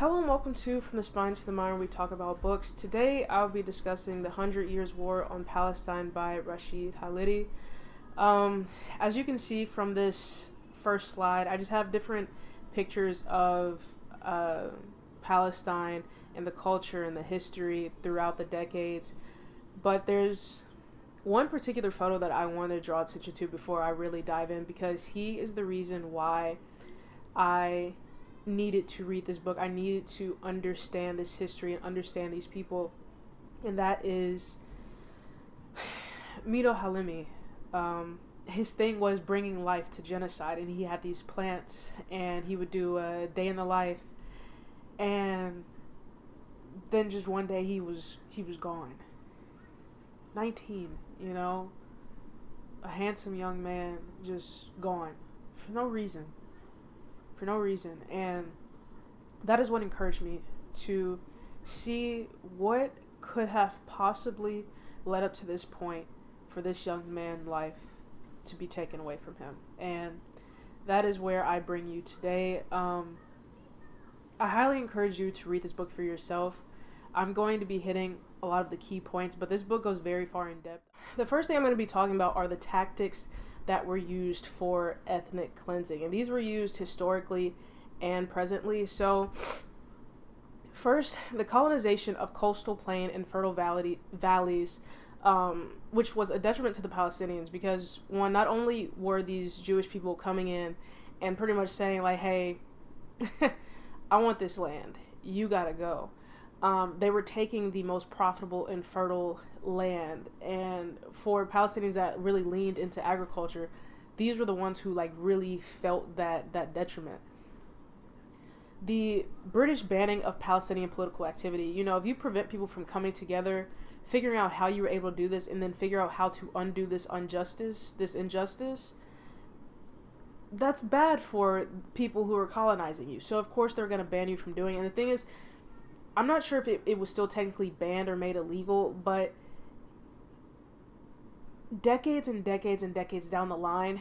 Hello and welcome to From the Spine to the Mind, where we talk about books. Today I'll be discussing The 100 Years' War on Palestine by Rashid Khalidi. As you can see from this first slide, I just have different pictures of Palestine and the culture and the history throughout the decades. But there's one particular photo that I want to draw attention to before I really dive in, because he is the reason why I needed to read this book. I needed to understand this history and understand these people, and that is Mito Halimi. His thing was bringing life to genocide, and he had these plants, and he would do a day in the life, and then just one day he was gone. 19, a handsome young man, just gone for no reason. And that is what encouraged me to see what could have possibly led up to this point for this young man's life to be taken away from him. And that is where I bring you today. I highly encourage you to read this book for yourself. I'm going to be hitting a lot of the key points, but this book goes very far in depth. The first thing I'm going to be talking about are the tactics that were used for ethnic cleansing, and these were used historically and presently. So first, the colonization of coastal plain and fertile valleys, which was a detriment to the Palestinians, because one, not only were these Jewish people coming in and pretty much saying like, hey, I want this land, you gotta go. They were taking the most profitable and fertile land, and for Palestinians that really leaned into agriculture, these were the ones who really felt that detriment. The British banning of Palestinian political activity. If you prevent people from coming together, figuring out how you were able to do this, and then figure out how to undo this injustice, that's bad for people who are colonizing you. So of course they're going to ban you from doing it. And the thing is, I'm not sure if it was still technically banned or made illegal, but decades and decades and decades down the line,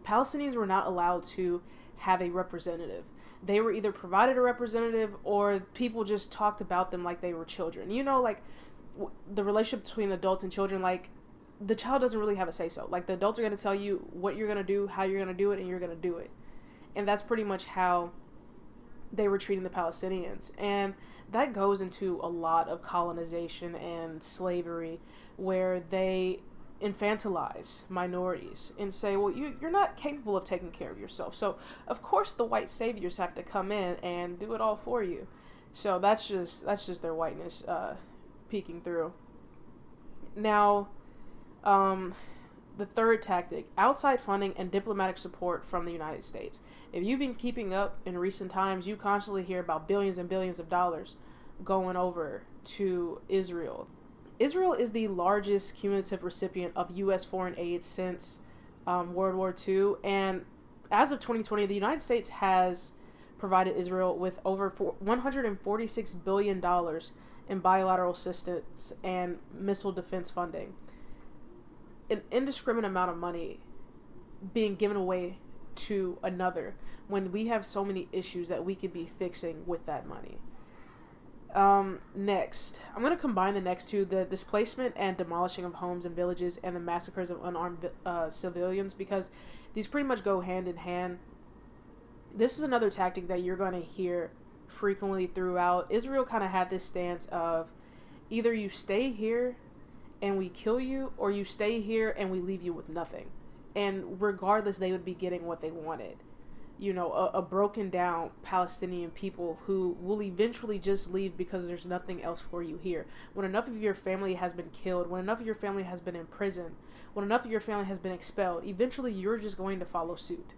Palestinians were not allowed to have a representative. They were either provided a representative, or people just talked about them like they were children. The relationship between adults and children, the child doesn't really have a say-so. The adults are going to tell you what you're going to do, how you're going to do it, and you're going to do it. And that's pretty much how they were treating the Palestinians. And that goes into a lot of colonization and slavery, where they infantilize minorities and say, well, you're not capable of taking care of yourself, so of course the white saviors have to come in and do it all for you. So that's just their whiteness peeking through. Now, the third tactic: outside funding and diplomatic support from the United States. If you've been keeping up in recent times, you constantly hear about billions and billions of dollars going over to Israel. Israel is the largest cumulative recipient of U.S. foreign aid since World War II, and as of 2020, the United States has provided Israel with over $146 billion in bilateral assistance and missile defense funding. An indiscriminate amount of money being given away to another, when we have so many issues that we could be fixing with that money. Next, I'm going to combine the next two: the displacement and demolishing of homes and villages, and the massacres of unarmed civilians, because these pretty much go hand in hand. This is another tactic that you're going to hear frequently throughout. Israel kind of had this stance of, either you stay here and we kill you, or you stay here and we leave you with nothing. And regardless, they would be getting what they wanted. A broken down Palestinian people who will eventually just leave because there's nothing else for you here. When enough of your family has been killed, when enough of your family has been imprisoned, when enough of your family has been expelled, eventually you're just going to follow suit.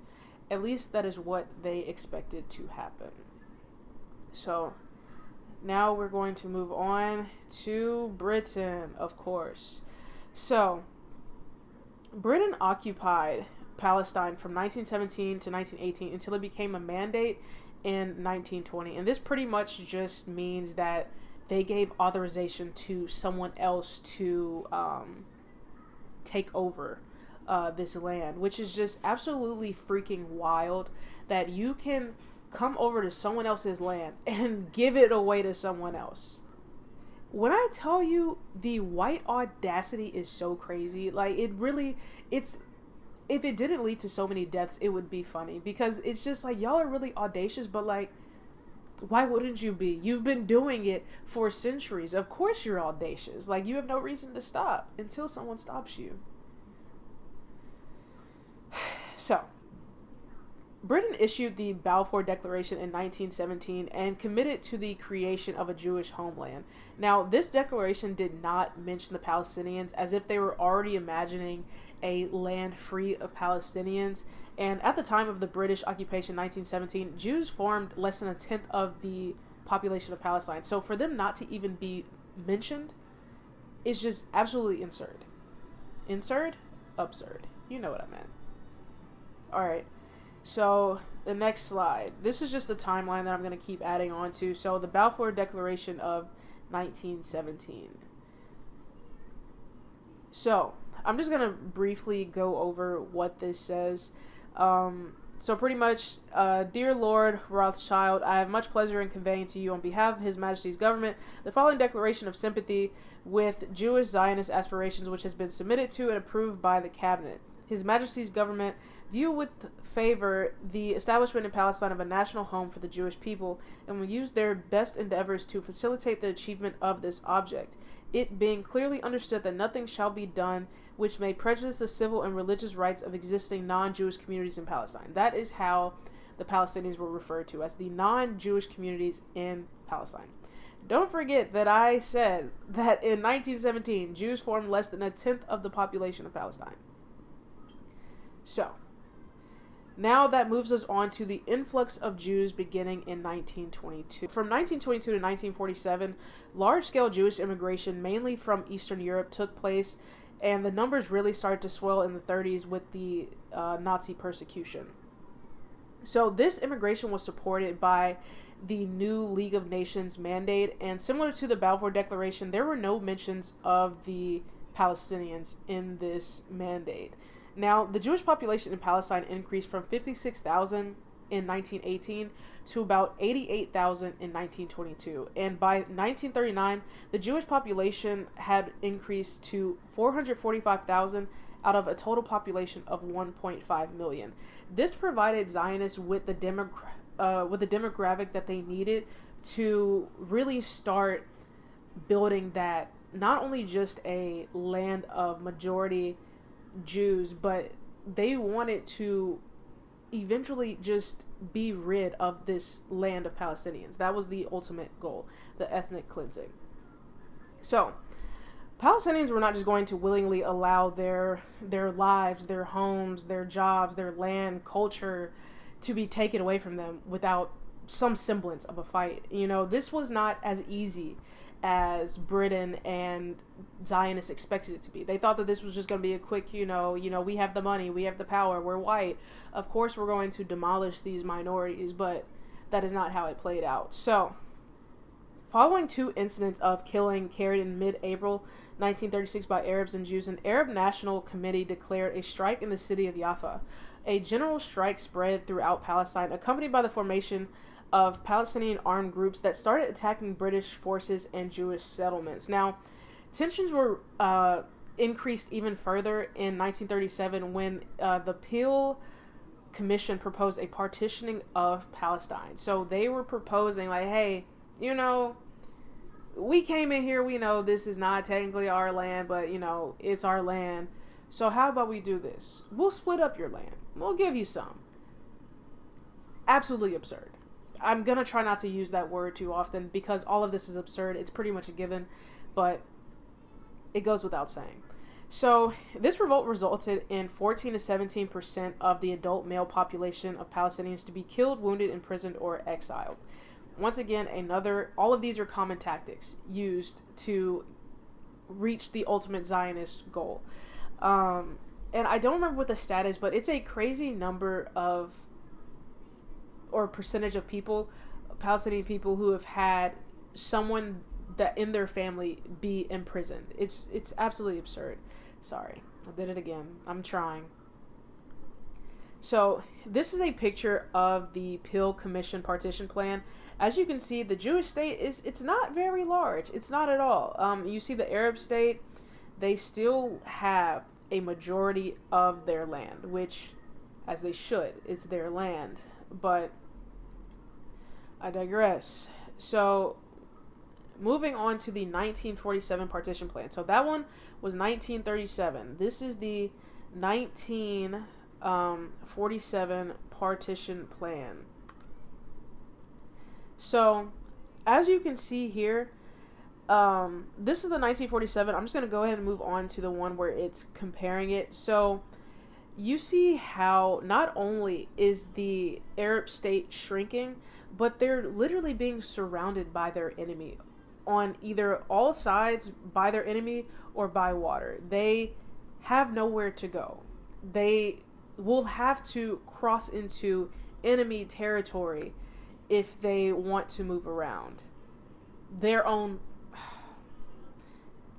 At least that is what they expected to happen. So now we're going to move on to Britain, of course. So Britain occupied Palestine from 1917 to 1918 until it became a mandate in 1920. And this pretty much just means that they gave authorization to someone else to take over this land, which is just absolutely freaking wild, that you can come over to someone else's land and give it away to someone else. When I tell you the white audacity is so crazy, like it's if it didn't lead to so many deaths, it would be funny, because it's just like, y'all are really audacious, but like, why wouldn't you be? You've been doing it for centuries. Of course you're audacious. Like, you have no reason to stop until someone stops you. So, Britain issued the Balfour Declaration in 1917 and committed to the creation of a Jewish homeland. Now, this declaration did not mention the Palestinians, as if they were already imagining a land free of Palestinians. And at the time of the British occupation in 1917, Jews formed less than a tenth of the population of Palestine. So for them not to even be mentioned is just absolutely absurd. Absurd. You know what I meant. Alright. So, the next slide. This is just a timeline that I'm going to keep adding on to. So, the Balfour Declaration of 1917. So, I'm just going to briefly go over what this says. So pretty much, Dear Lord Rothschild, I have much pleasure in conveying to you on behalf of His Majesty's government the following declaration of sympathy with Jewish Zionist aspirations, which has been submitted to and approved by the Cabinet. His Majesty's government view with favor the establishment in Palestine of a national home for the Jewish people, and will use their best endeavors to facilitate the achievement of this object, it being clearly understood that nothing shall be done which may prejudice the civil and religious rights of existing non-Jewish communities in Palestine. That is how the Palestinians were referred to, as the non-Jewish communities in Palestine. Don't forget that I said that in 1917, Jews formed less than a tenth of the population of Palestine. So, now that moves us on to the influx of Jews beginning in 1922. From 1922 to 1947, large-scale Jewish immigration, mainly from Eastern Europe, took place, and the numbers really started to swell in the 30s with the Nazi persecution. So this immigration was supported by the new League of Nations mandate, and similar to the Balfour Declaration, there were no mentions of the Palestinians in this mandate. Now, the Jewish population in Palestine increased from 56,000 in 1918 to about 88,000 in 1922. And by 1939, the Jewish population had increased to 445,000 out of a total population of 1.5 million. This provided Zionists with the demographic that they needed to really start building that, not only just a land of majority Jews, but they wanted to eventually just be rid of this land of Palestinians. That was the ultimate goal, the ethnic cleansing. So, Palestinians were not just going to willingly allow their lives, their homes, their jobs, their land, culture to be taken away from them without some semblance of a fight. You know, this was not as easy as Britain and Zionists expected it to be. They thought that this was just going to be a quick, we have the money, we have the power, we're white. Of course we're going to demolish these minorities, but that is not how it played out. So, following two incidents of killing carried in mid-April 1936 by Arabs and Jews, an Arab National Committee declared a strike in the city of Jaffa. A general strike spread throughout Palestine, accompanied by the formation of Palestinian armed groups that started attacking British forces and Jewish settlements. Now, tensions were increased even further in 1937 when the Peel Commission proposed a partitioning of Palestine. So they were proposing, like, hey, we came in here, we know this is not technically our land, but, it's our land. So how about we do this? We'll split up your land. We'll give you some. Absolutely absurd. I'm going to try not to use that word too often because all of this is absurd. It's pretty much a given, but it goes without saying. So this revolt resulted in 14 to 17% of the adult male population of Palestinians to be killed, wounded, imprisoned, or exiled. Once again, all of these are common tactics used to reach the ultimate Zionist goal. And I don't remember what the stat is, but it's a crazy number of, or percentage of people, Palestinian people, who have had someone that in their family be imprisoned. It's absolutely absurd. Sorry, I did it again. I'm trying. So this is a picture of the Peel Commission partition plan. As you can see, the Jewish state it's not very large. It's not at all. You see the Arab state, they still have a majority of their land, which, as they should, it's their land. But I digress. So moving on to the 1947 partition plan. So that one was 1937. This is the 1947 partition plan. So, as you can see here, this is the 1947. I'm just going to go ahead and move on to the one where it's comparing it. So, you see how not only is the Arab state shrinking, but they're literally being surrounded by their enemy on either all sides by their enemy or by water. They have nowhere to go. They will have to cross into enemy territory if they want to move around. Their own...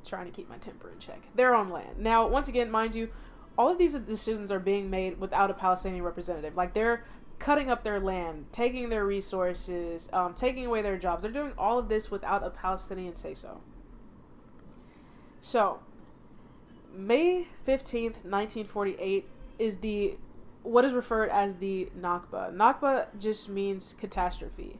trying to keep my temper in check. Their own land. Now, once again, mind you, all of these decisions are being made without a Palestinian representative. Like, they're cutting up their land, taking their resources, taking away their jobs. They're doing all of this without a Palestinian say-so. So, May 15th, 1948 is what is referred as the nakba. Nakba just means catastrophe.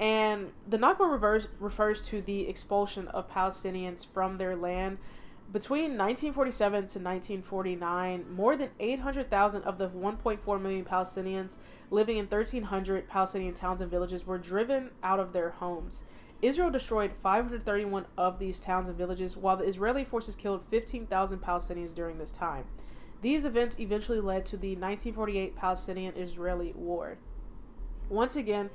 And the nakba refers to the expulsion of Palestinians from their land. Between 1947 to 1949, more than 800,000 of the 1.4 million Palestinians living in 1,300 Palestinian towns and villages were driven out of their homes. Israel destroyed 531 of these towns and villages, while the Israeli forces killed 15,000 Palestinians during this time. These events eventually led to the 1948 Palestinian-Israeli War. Once again,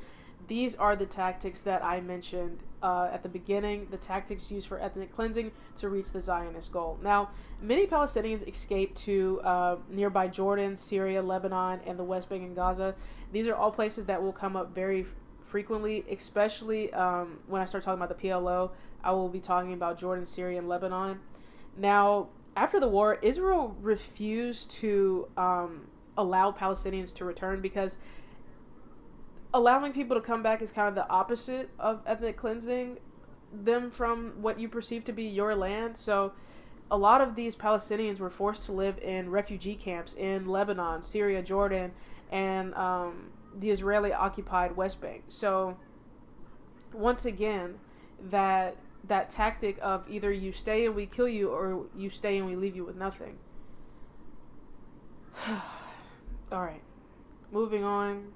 these are the tactics that I mentioned at the beginning, the tactics used for ethnic cleansing to reach the Zionist goal. Now, many Palestinians escaped to nearby Jordan, Syria, Lebanon, and the West Bank and Gaza. These are all places that will come up very frequently, especially when I start talking about the PLO. I will be talking about Jordan, Syria, and Lebanon. Now, after the war, Israel refused to allow Palestinians to return because allowing people to come back is kind of the opposite of ethnic cleansing them from what you perceive to be your land. So a lot of these Palestinians were forced to live in refugee camps in Lebanon, Syria, Jordan, and the Israeli-occupied West Bank. So once again, that tactic of either you stay and we kill you or you stay and we leave you with nothing. All right, moving on.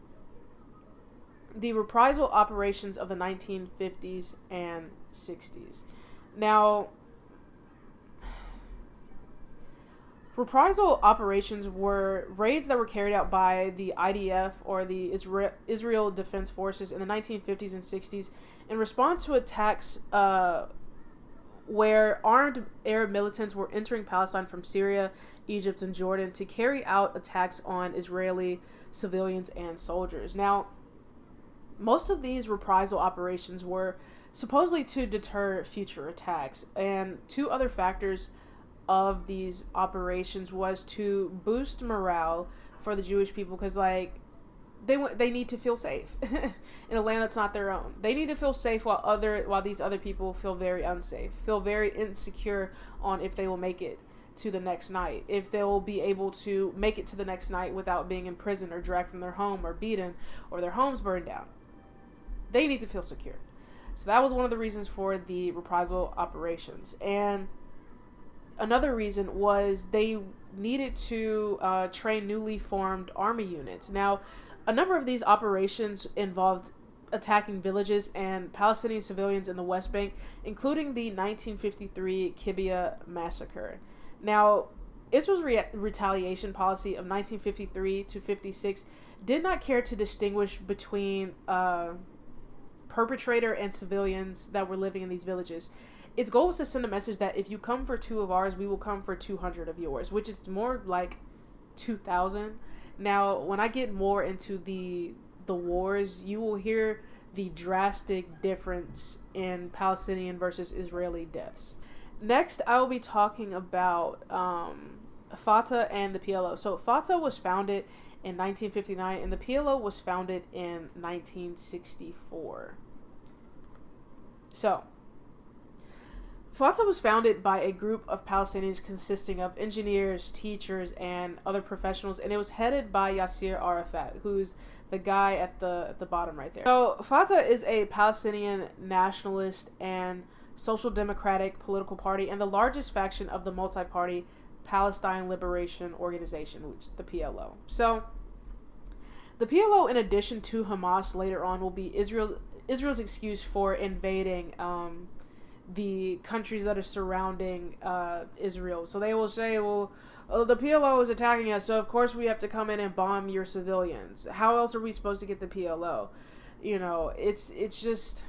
The reprisal operations of the 1950s and 60s. Now, reprisal operations were raids that were carried out by the IDF or the Israel Defense Forces in the 1950s and 60s in response to attacks where armed Arab militants were entering Palestine from Syria, Egypt, and Jordan to carry out attacks on Israeli civilians and soldiers. Now, most of these reprisal operations were supposedly to deter future attacks, and two other factors of these operations was to boost morale for the Jewish people, because like they need to feel safe in a land that's not their own. They need to feel safe while these other people feel very unsafe, feel very insecure on if they will make it to the next night, if they will be able to make it to the next night without being imprisoned or dragged from their home or beaten or their homes burned down. They need to feel secure. So that was one of the reasons for the reprisal operations. And another reason was they needed to train newly formed army units. Now, a number of these operations involved attacking villages and Palestinian civilians in the West Bank, including the 1953 Kibbutz massacre. Now, Israel's retaliation policy of 1953 to 56 did not care to distinguish between perpetrator and civilians that were living in these villages. Its goal was to send a message that if you come for 2 of ours, we will come for 200 of yours, which is more like 2,000. Now, when I get more into the wars, you will hear the drastic difference in Palestinian versus Israeli deaths. Next, I will be talking about Fatah and the PLO. So Fatah was founded in 1959, and the PLO was founded in 1964. So, Fatah was founded by a group of Palestinians consisting of engineers, teachers, and other professionals, and it was headed by Yasser Arafat, who's the guy at the bottom right there. So Fatah is a Palestinian nationalist and social democratic political party and the largest faction of the multi-party Palestine Liberation Organization, which is the PLO. So the PLO, in addition to Hamas later on, will be Israel's excuse for invading the countries that are surrounding Israel. So they will say, well, the PLO is attacking us, so of course we have to come in and bomb your civilians. How else are we supposed to get the PLO? You know, it's just,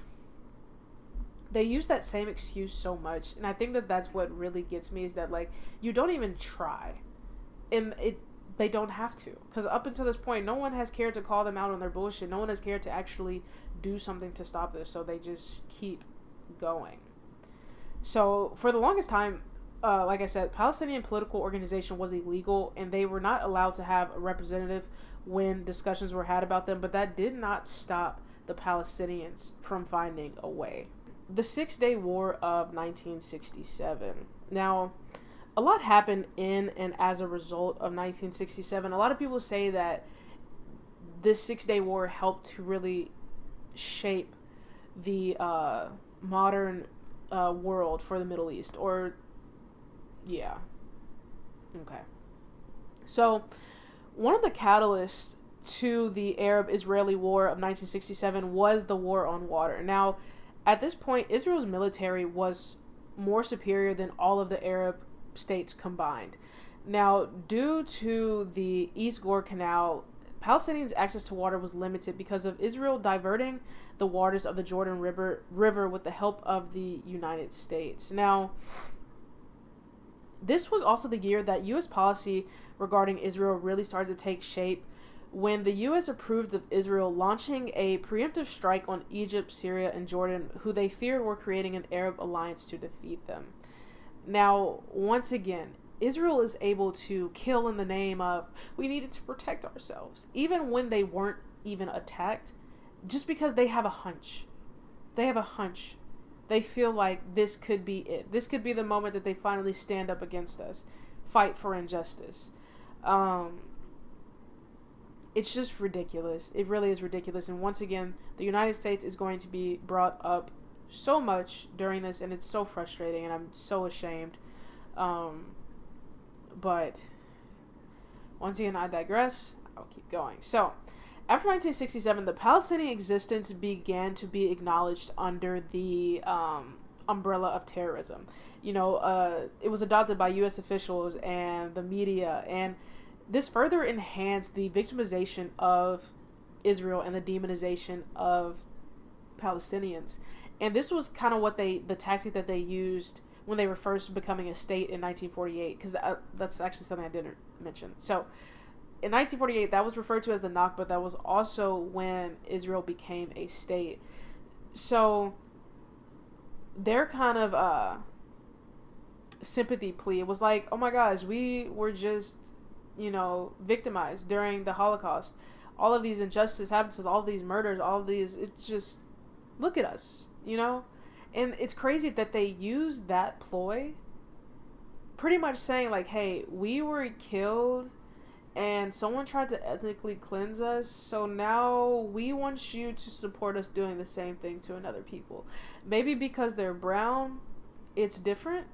they use that same excuse so much, and I think that that's what really gets me, is that, like, you don't even try, and they don't have to, because up until this point, no one has cared to call them out on their bullshit. No one has cared to actually do something to stop this, so they just keep going. So for the longest time, like I said, Palestinian political organization was illegal, and they were not allowed to have a representative when discussions were had about them, but that did not stop the Palestinians from finding a way. The 6-Day War of 1967. Now, a lot happened in and as a result of 1967. A lot of people say that this 6-Day War helped to really shape the modern world for the Middle East, or yeah. Okay. So, one of the catalysts to the Arab-Israeli War of 1967 was the War on Water. Now, at this point, Israel's military was more superior than all of the Arab states combined. Now, due to the East Gore Canal, Palestinians' access to water was limited because of Israel diverting the waters of the Jordan River with the help of the United States. Now, this was also the year that U.S. policy regarding Israel really started to take shape, when the U.S. approved of Israel launching a preemptive strike on Egypt, Syria, and Jordan, who they feared were creating an Arab alliance to defeat them. Now, once again, Israel is able to kill in the name of, we needed to protect ourselves, even when they weren't even attacked, just because they have a hunch. They have a hunch. They feel like this could be it. This could be the moment that they finally stand up against us, fight for injustice. It's just ridiculous. It really is ridiculous. And once again, the United States is going to be brought up so much during this, and it's so frustrating, and I'm so ashamed. But once again, I digress. I'll keep going. So, after 1967, the Palestinian existence began to be acknowledged under the umbrella of terrorism. You know, it was adopted by U.S. officials and the media, and this further enhanced the victimization of Israel and the demonization of Palestinians. And this was kind of what the tactic that they used when they were first becoming a state in 1948, because that's actually something I didn't mention. So, in 1948, that was referred to as the nakba. That was also when Israel became a state. So, their kind of sympathy plea, it was like, oh my gosh, we were just, victimized during the Holocaust. All of these injustices happened to us, all of these murders, all of these, it's just, look at us, And it's crazy that they used that ploy, pretty much saying like, hey, we were killed and someone tried to ethnically cleanse us, so now we want you to support us doing the same thing to another people. Maybe because they're brown, it's different.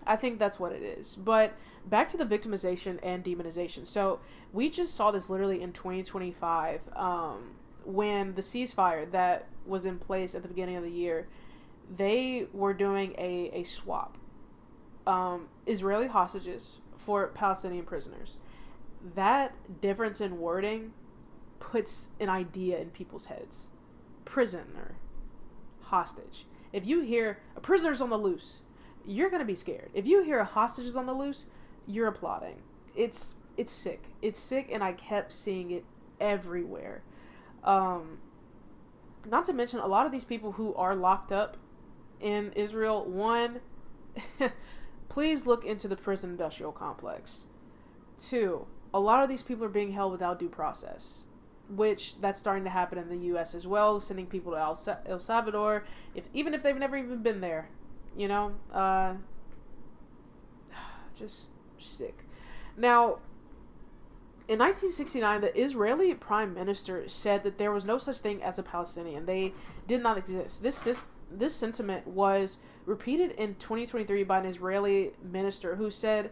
I think that's what it is. But back to the victimization and demonization. So we just saw this literally in 2025, when the ceasefire that was in place at the beginning of the year, they were doing a swap. Israeli hostages for Palestinian prisoners. That difference in wording puts an idea in people's heads. Prisoner, hostage. If you hear a prisoner's on the loose, you're going to be scared. If you hear a hostage is on the loose, you're applauding. It's sick. It's sick, and I kept seeing it everywhere. Not to mention, a lot of these people who are locked up in Israel, one, please look into the prison industrial complex. 2, a lot of these people are being held without due process, which that's starting to happen in the U.S. as well, sending people to El Salvador, even if they've never even been there, you know, just sick. Now, in 1969, the Israeli Prime Minister said that there was no such thing as a Palestinian. They did not exist. This sentiment was repeated in 2023 by an Israeli minister who said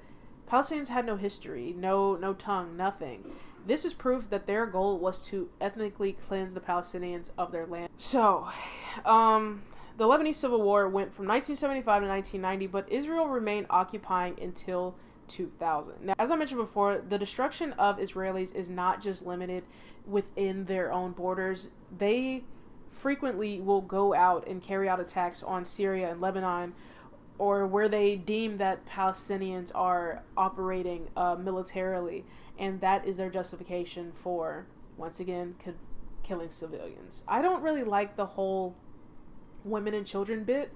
Palestinians had no history, no tongue, nothing. This is proof that their goal was to ethnically cleanse the Palestinians of their land. So, the Lebanese Civil War went from 1975 to 1990, but Israel remained occupying until 2000. Now, as I mentioned before, the destruction of Israelis is not just limited within their own borders. They frequently will go out and carry out attacks on Syria and Lebanon, or where they deem that Palestinians are operating militarily, and that is their justification for, once again, killing civilians. I don't really like the whole women and children bit,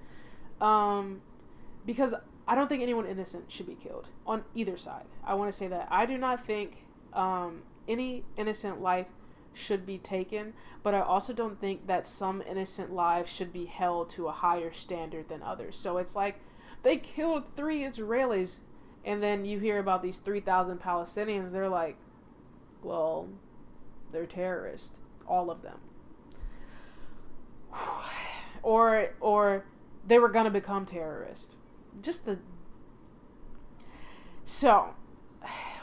because I don't think anyone innocent should be killed on either side. I want to say that. I do not think any innocent life should be taken, but I also don't think that some innocent lives should be held to a higher standard than others. So it's like, they killed 3 Israelis, and then you hear about these 3,000 Palestinians, they're like, well, they're terrorists. All of them. Or they were gonna become terrorists. So,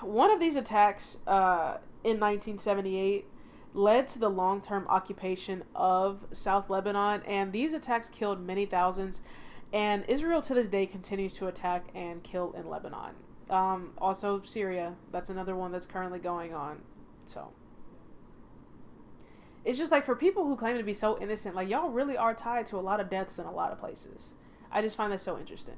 one of these attacks in 1978 led to the long-term occupation of South Lebanon, and these attacks killed many thousands, and Israel to this day continues to attack and kill in Lebanon. Also Syria, that's another one that's currently going on. So, it's just like, for people who claim to be so innocent, like, y'all really are tied to a lot of deaths in a lot of places. I just find that so interesting.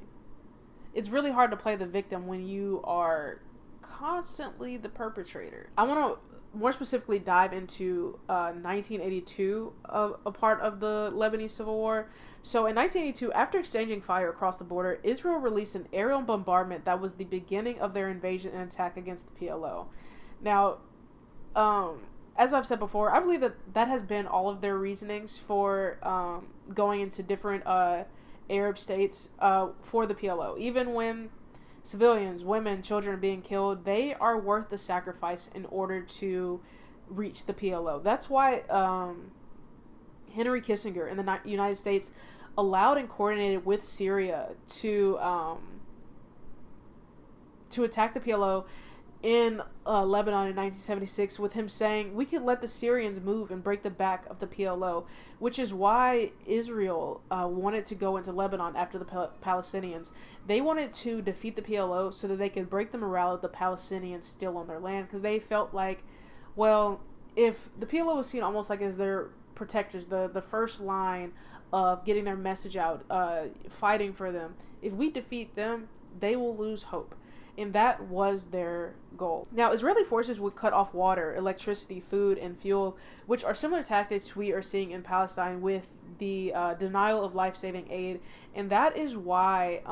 It's really hard to play the victim when you are constantly the perpetrator. I want to more specifically dive into 1982, a part of the Lebanese Civil War. So in 1982, after exchanging fire across the border, Israel released an aerial bombardment that was the beginning of their invasion and attack against the PLO. Now, as I've said before, I believe that has been all of their reasonings for going into different Arab states for the PLO. Even when civilians, women, children are being killed, they are worth the sacrifice in order to reach the PLO. That's why Henry Kissinger in the United States allowed and coordinated with Syria to attack the PLO in Lebanon in 1976, with him saying, we could let the Syrians move and break the back of the PLO, which is why Israel wanted to go into Lebanon after the Palestinians. They wanted to defeat the PLO so that they could break the morale of the Palestinians still on their land, because they felt like, well, if the PLO was seen almost like as their protectors, the first line of getting their message out, fighting for them, if we defeat them, they will lose hope. And that was their goal. Now, Israeli forces would cut off water, electricity, food, and fuel, which are similar tactics we are seeing in Palestine with the denial of life-saving aid. And that is why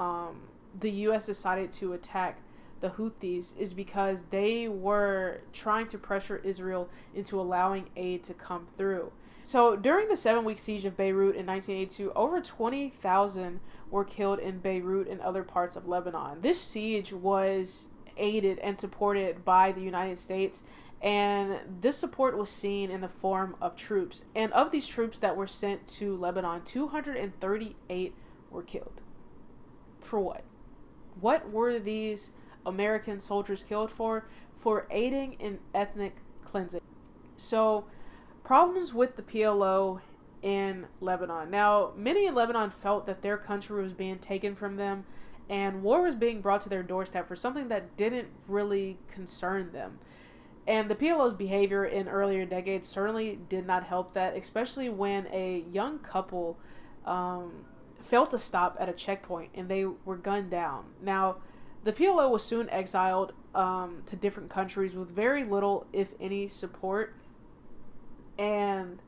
the U.S. decided to attack the Houthis, is because they were trying to pressure Israel into allowing aid to come through. So during the 7-week siege of Beirut in 1982, over 20,000 were killed in Beirut and other parts of Lebanon. This siege was aided and supported by the United States, and this support was seen in the form of troops. And of these troops that were sent to Lebanon, 238 were killed. For what? What were these American soldiers killed for? For aiding in ethnic cleansing. So, problems with the PLO in Lebanon. Now, many in Lebanon felt that their country was being taken from them, and war was being brought to their doorstep for something that didn't really concern them. And the PLO's behavior in earlier decades certainly did not help that, especially when a young couple failed to stop at a checkpoint and they were gunned down. Now, the PLO was soon exiled to different countries with very little, if any, support. And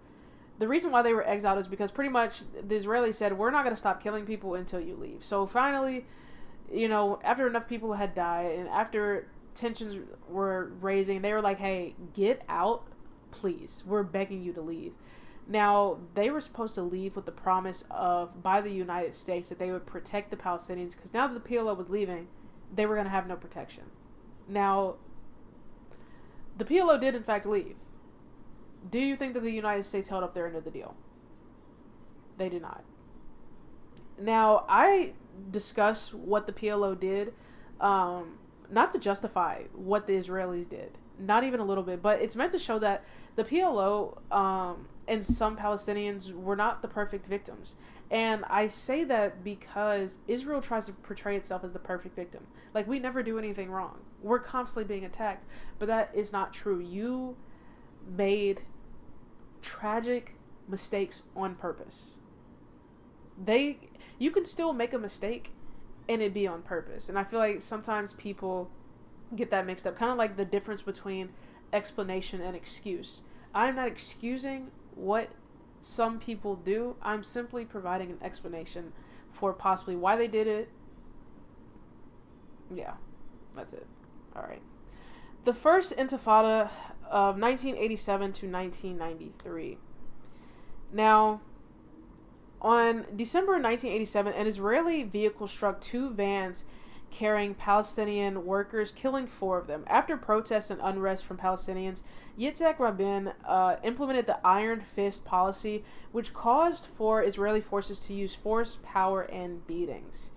the reason why they were exiled is because pretty much the Israelis said, we're not going to stop killing people until you leave. So finally, after enough people had died, and after tensions were raising. They were like, hey, get out, please. We're begging you to leave. Now, they were supposed to leave with the promise of, by the United States, that they would protect the Palestinians, because now that the PLO was leaving, they were going to have no protection. Now, the PLO did in fact leave. Do you think that the United States held up their end of the deal? They did not. Now, I discussed what the PLO did, not to justify what the Israelis did. Not even a little bit, but it's meant to show that the PLO and some Palestinians were not the perfect victims. And I say that because Israel tries to portray itself as the perfect victim. Like, we never do anything wrong. We're constantly being attacked. But that is not true. You made tragic mistakes on purpose. You can still make a mistake and it be on purpose. And I feel like sometimes people get that mixed up. Kind of like the difference between explanation and excuse. I'm not excusing what some people do. I'm simply providing an explanation for possibly why they did it. Yeah, that's it. All right. The first intifada of 1987 to 1993. Now, on December 1987, an Israeli vehicle struck two vans carrying Palestinian workers, killing 4 of them. After protests and unrest from Palestinians, Yitzhak Rabin implemented the Iron Fist policy, which caused for Israeli forces to use force, power, and beatings.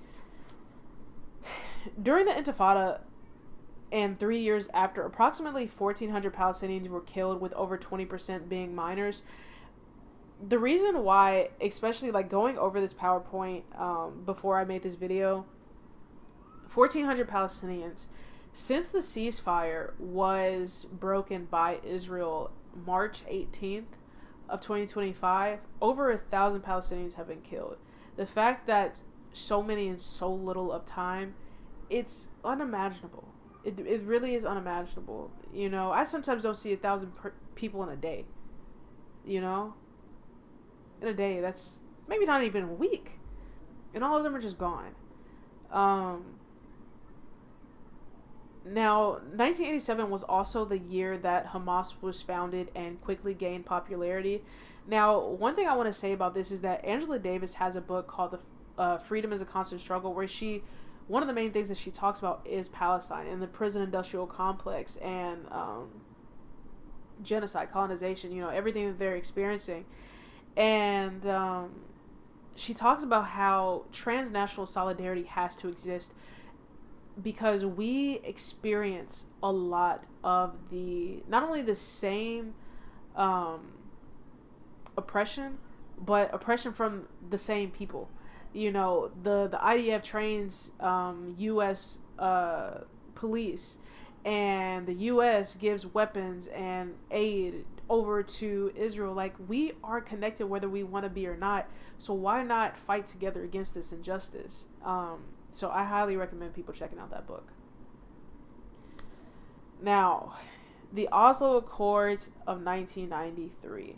During the Intifada, and 3 years after, approximately 1,400 Palestinians were killed, with over 20% being minors. The reason why, especially like going over this PowerPoint before I made this video, 1,400 Palestinians, since the ceasefire was broken by Israel March 18th of 2025, over 1,000 Palestinians have been killed. The fact that so many in so little of time, it's unimaginable. It really is unimaginable. You know, I sometimes don't see 1,000 people in a day. You know? In a day, that's maybe not even a week. And all of them are just gone. Now, 1987 was also the year that Hamas was founded and quickly gained popularity. Now, one thing I want to say about this is that Angela Davis has a book called The Freedom is a Constant Struggle, where one of the main things that she talks about is Palestine and the prison-industrial complex and genocide, colonization, you know, everything that they're experiencing. And she talks about how transnational solidarity has to exist because we experience a lot of not only the same oppression, but oppression from the same people. You know, the IDF trains U.S. Police, and the U.S. gives weapons and aid over to Israel. Like, we are connected whether we want to be or not. So why not fight together against this injustice? So I highly recommend people checking out that book. Now, the Oslo Accords of 1993.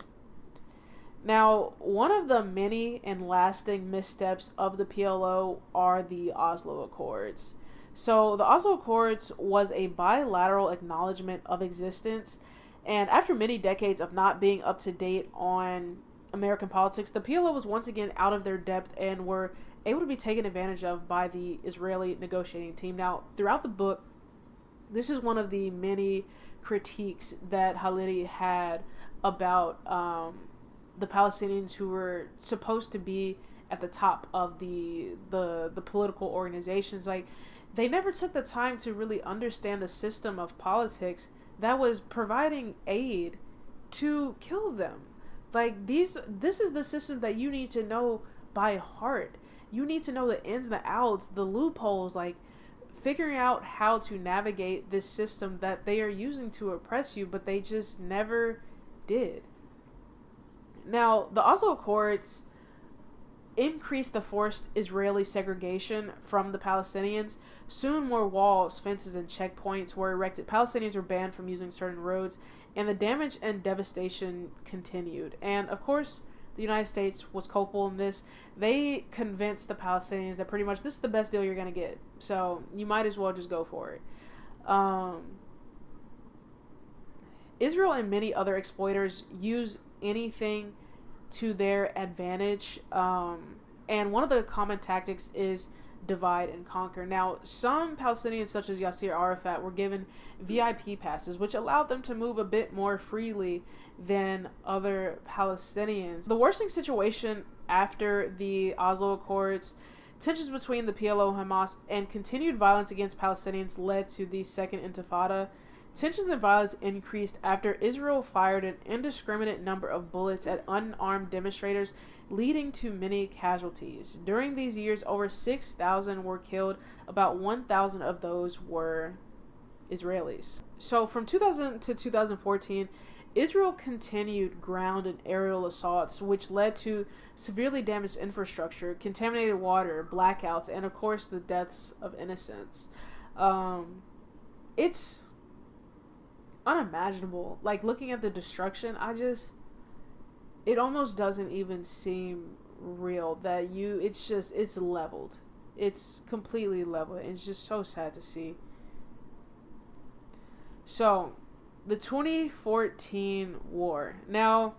Now, one of the many and lasting missteps of the PLO are the Oslo Accords. So the Oslo Accords was a bilateral acknowledgement of existence, and after many decades of not being up to date on American politics, the PLO was once again out of their depth and were able to be taken advantage of by the Israeli negotiating team. Now, throughout the book, this is one of the many critiques that Khalidi had about the Palestinians who were supposed to be at the top of the political organizations. Like, they never took the time to really understand the system of politics that was providing aid to kill them. Like, this is the system that you need to know by heart. You need to know the ins and the outs, the loopholes, like figuring out how to navigate this system that they are using to oppress you, but they just never did. Now, the Oslo Accords increased the forced Israeli segregation from the Palestinians. Soon more walls, fences, and checkpoints were erected. Palestinians were banned from using certain roads, and the damage and devastation continued. And, of course, the United States was culpable in this. They convinced the Palestinians that pretty much this is the best deal you're going to get. So you might as well just go for it. Um, Israel and many other exploiters use anything to their advantage. And one of the common tactics is divide and conquer. Now, some Palestinians, such as Yasser Arafat, were given VIP passes, which allowed them to move a bit more freely than other Palestinians. The worsening situation after the Oslo Accords, tensions between the PLO, Hamas, and continued violence against Palestinians led to the Second Intifada. Tensions and violence increased after Israel fired an indiscriminate number of bullets at unarmed demonstrators, leading to many casualties. During these years, over 6,000 were killed. About 1,000 of those were Israelis. So from 2000 to 2014, Israel continued ground and aerial assaults, which led to severely damaged infrastructure, contaminated water, blackouts, and of course the deaths of innocents. It's unimaginable. Like, looking at the destruction, it almost doesn't even seem real that it's leveled. It's completely leveled. It's just so sad to see. So, the 2014 war. Now,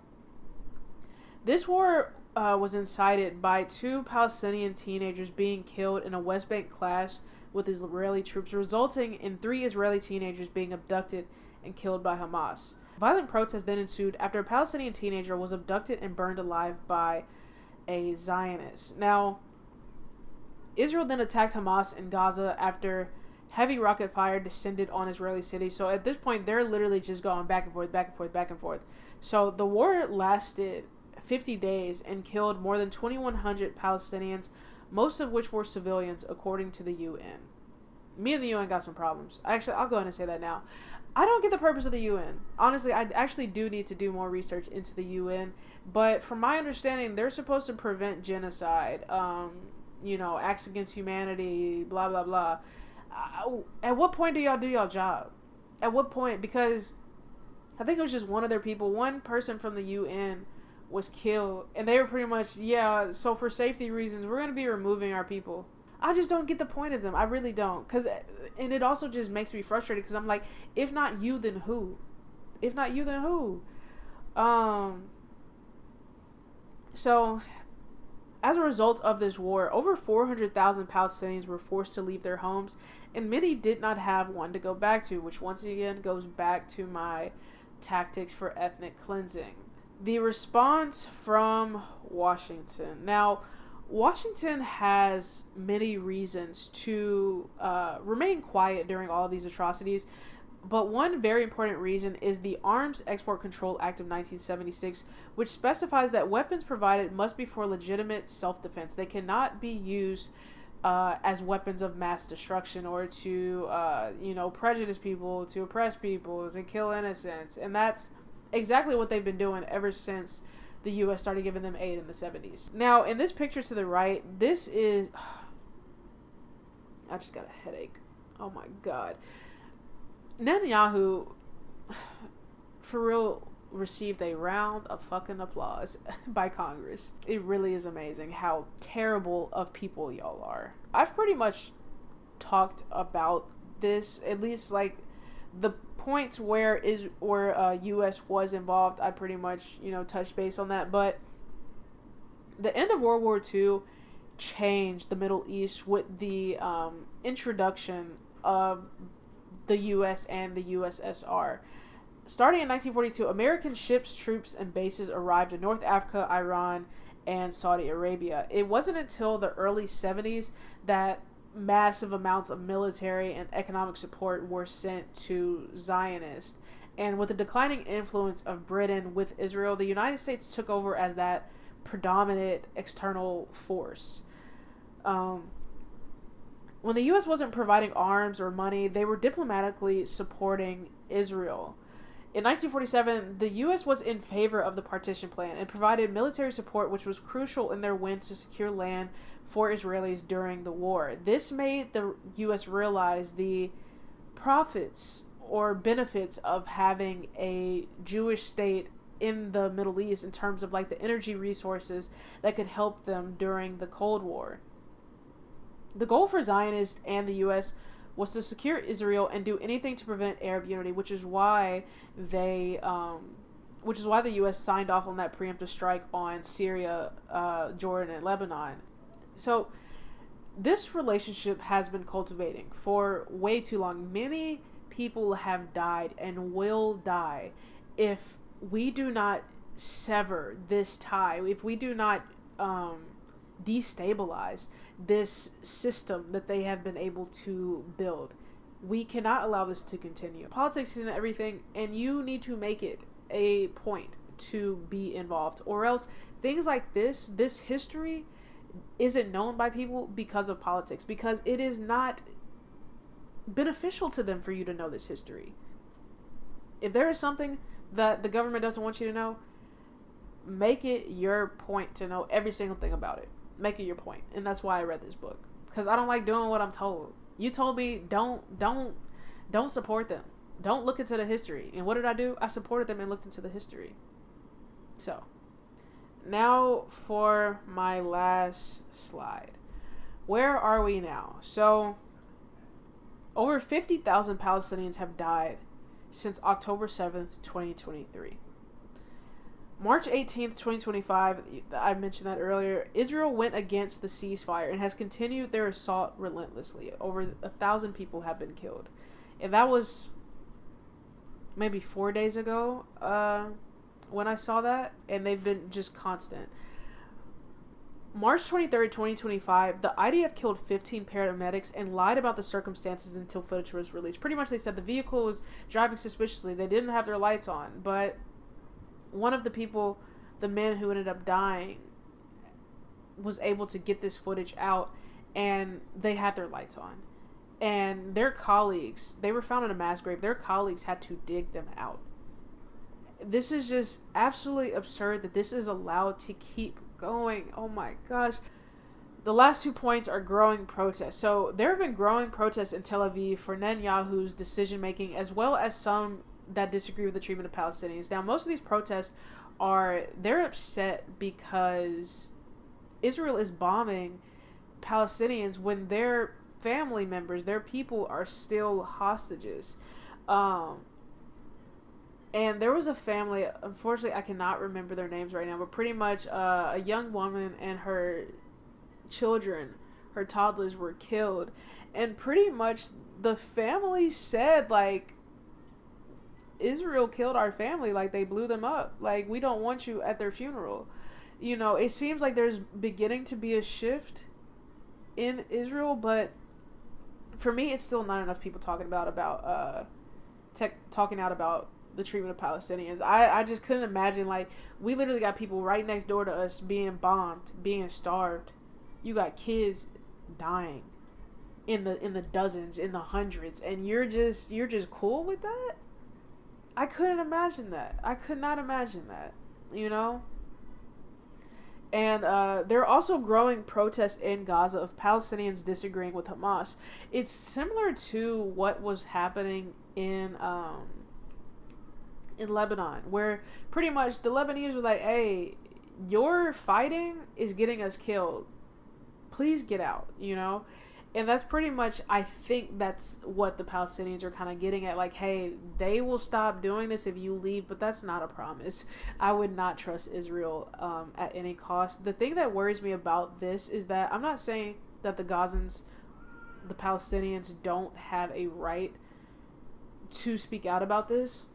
this war was incited by 2 Palestinian teenagers being killed in a West Bank clash with Israeli troops, resulting in 3 Israeli teenagers being abducted and killed by Hamas. Violent protests then ensued after a Palestinian teenager was abducted and burned alive by a Zionist. Now, Israel then attacked Hamas in Gaza after heavy rocket fire descended on Israeli cities. So at this point, they're literally just going back and forth, back and forth, back and forth. So the war lasted 50 days and killed more than 2,100 Palestinians, most of which were civilians, according to the UN. Me and the UN got some problems. Actually, I'll go ahead and say that now. I don't get the purpose of the UN. Honestly, I actually do need to do more research into the UN. But from my understanding, they're supposed to prevent genocide, acts against humanity, blah, blah, blah. At what point do y'all do y'all job? At what point? Because I think it was just one person from the UN was killed. And they were pretty much, so for safety reasons, we're going to be removing our people. I just don't get the point of them. I really don't. And it also just makes me frustrated because I'm like, if not you, then who? If not you, then who? So, as a result of this war, over 400,000 Palestinians were forced to leave their homes, and many did not have one to go back to, which once again goes back to my tactics for ethnic cleansing. The response from Washington. Now, Washington has many reasons to remain quiet during all of these atrocities, but one very important reason is the Arms Export Control Act of 1976, which specifies that weapons provided must be for legitimate self-defense. They cannot be used as weapons of mass destruction or to, prejudice people, to oppress people, to kill innocents. And that's exactly what they've been doing ever since the U.S. started giving them aid in the 70s. Now, in this picture to the right, this is... I just got a headache. Oh my god. Netanyahu, for real, received a round of fucking applause by Congress. It really is amazing how terrible of people y'all are. I've pretty much talked about this, at least like the points where U.S. was involved. I pretty much touched base on that, but the end of World War II changed the Middle East with the introduction of the U.S. and the USSR. Starting in 1942, American ships, troops, and bases arrived in North Africa, Iran, and Saudi Arabia. It wasn't until the early 70s that massive amounts of military and economic support were sent to Zionists. And with the declining influence of Britain with Israel, the United States took over as that predominant external force. When the U.S. wasn't providing arms or money, they were diplomatically supporting Israel. In 1947, the U.S. was in favor of the partition plan and provided military support, which was crucial in their win to secure land for Israelis during the war. This made the U.S. realize the profits or benefits of having a Jewish state in the Middle East in terms of like the energy resources that could help them during the Cold War. The goal for Zionists and the U.S. was to secure Israel and do anything to prevent Arab unity, which is why the U.S. signed off on that preemptive strike on Syria, Jordan, and Lebanon. So this relationship has been cultivating for way too long. Many people have died and will die if we do not sever this tie, if we do not destabilize this system that they have been able to build. We cannot allow this to continue. Politics isn't everything, and you need to make it a point to be involved, or else things like this history isn't known by people because of politics, because it is not beneficial to them for you to know this history. If there is something that the government doesn't want you to know, make it your point to know every single thing about it. Make it your point. And that's why I read this book, because I don't like doing what I'm told. You told me don't support them, don't look into the history, and what did I do? I supported them and looked into the history. So now for my last slide. Where are we now? So over 50,000 Palestinians have died since October 7th, 2023. March 18th, 2025, I mentioned that earlier, Israel went against the ceasefire and has continued their assault relentlessly. Over 1,000 people have been killed. And that was maybe 4 days ago when I saw that, and they've been just constant. March 23rd, 2025, the IDF killed 15 paramedics and lied about the circumstances until footage was released. Pretty much they said the vehicle was driving suspiciously. They didn't have their lights on, but one of the people, the man who ended up dying, was able to get this footage out, and they had their lights on. And their colleagues, they were found in a mass grave. Their colleagues had to dig them out. This is just absolutely absurd that this is allowed to keep going. Oh my gosh. The last 2 points are growing protests. So there have been growing protests in Tel Aviv for Netanyahu's decision making, as well as some that disagree with the treatment of Palestinians. Now, most of these protests they're upset because Israel is bombing Palestinians when their family members, their people, are still hostages. And there was a family, unfortunately I cannot remember their names right now, but pretty much a young woman and her children, her toddlers, were killed. And pretty much the family said, like, Israel killed our family, like they blew them up, like we don't want you at their funeral. You know, it seems like there's beginning to be a shift in Israel, but for me it's still not enough people talking out about the treatment of Palestinians. I just couldn't imagine, like, we literally got people right next door to us being bombed, being starved. You got kids dying in the dozens, in the hundreds, and you're just cool with that? I couldn't imagine that. I could not imagine that, you know? And there are also growing protests in Gaza of Palestinians disagreeing with Hamas. It's similar to what was happening in Lebanon, where pretty much the Lebanese were like, hey, your fighting is getting us killed. Please get out, you know? And that's pretty much, I think that's what the Palestinians are kind of getting at. Like, hey, they will stop doing this if you leave, but that's not a promise. I would not trust Israel at any cost. The thing that worries me about this is that I'm not saying that the Gazans, the Palestinians, don't have a right to speak out about this.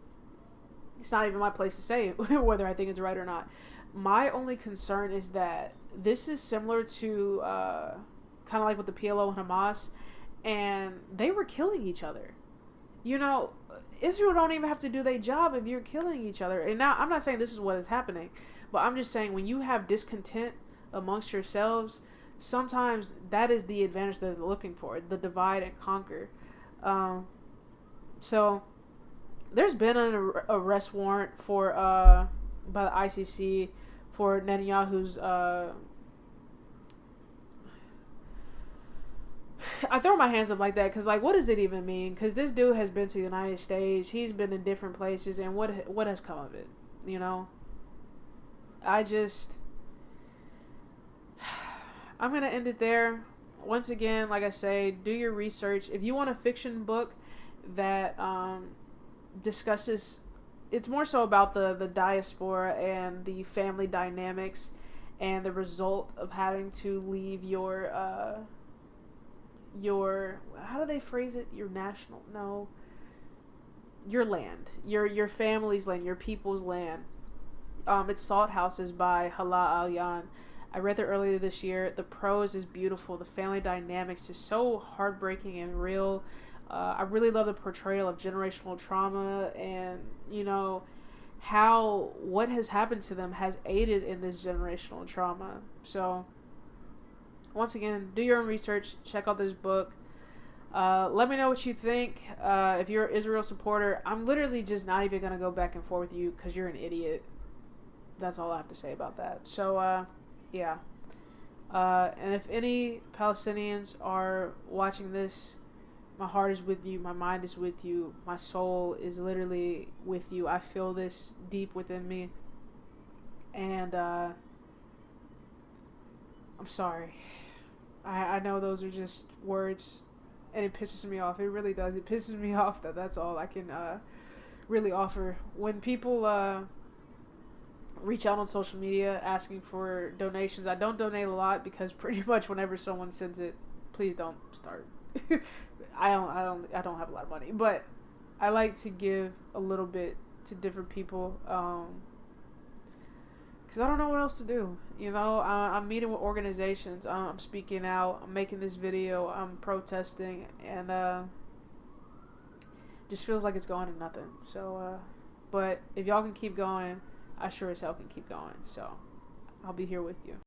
It's not even my place to say whether I think it's right or not. My only concern is that this is similar to kind of like with the PLO and Hamas, and they were killing each other. You know, Israel don't even have to do their job if you're killing each other. And now, I'm not saying this is what is happening, but I'm just saying when you have discontent amongst yourselves, sometimes that is the advantage that they're looking for, the divide and conquer. So there's been an arrest warrant for by the ICC for Netanyahu's I throw my hands up like that because, like, what does it even mean? Because this dude has been to the United States, he's been in different places, and what has come of it? You know, I'm gonna end it there. once again, like I say, do your research. If you want a fiction book that discusses, it's more so about the diaspora and the family dynamics and the result of having to leave your how do they phrase it? Your national no your land, your family's land, your people's land. It's Salt Houses by Hala Al-Yan. I read that earlier this year. The prose is beautiful. The family dynamics is so heartbreaking and real. I really love the portrayal of generational trauma and, how what has happened to them has aided in this generational trauma. So, once again, do your own research. Check out this book. Let me know what you think. If you're an Israel supporter, I'm literally just not even going to go back and forth with you because you're an idiot. That's all I have to say about that. So, yeah. And if any Palestinians are watching this, my heart is with you. My mind is with you. My soul is literally with you. I feel this deep within me. And I'm sorry. I know those are just words. And it pisses me off. It really does. It pisses me off that that's all I can really offer. When people reach out on social media asking for donations, I don't donate a lot because pretty much whenever someone sends it, please don't start. I don't have a lot of money, but I like to give a little bit to different people because I don't know what else to do. I'm meeting with organizations. I'm speaking out. I'm making this video. I'm protesting, and just feels like it's going to nothing. So, but if y'all can keep going, I sure as hell can keep going. So, I'll be here with you.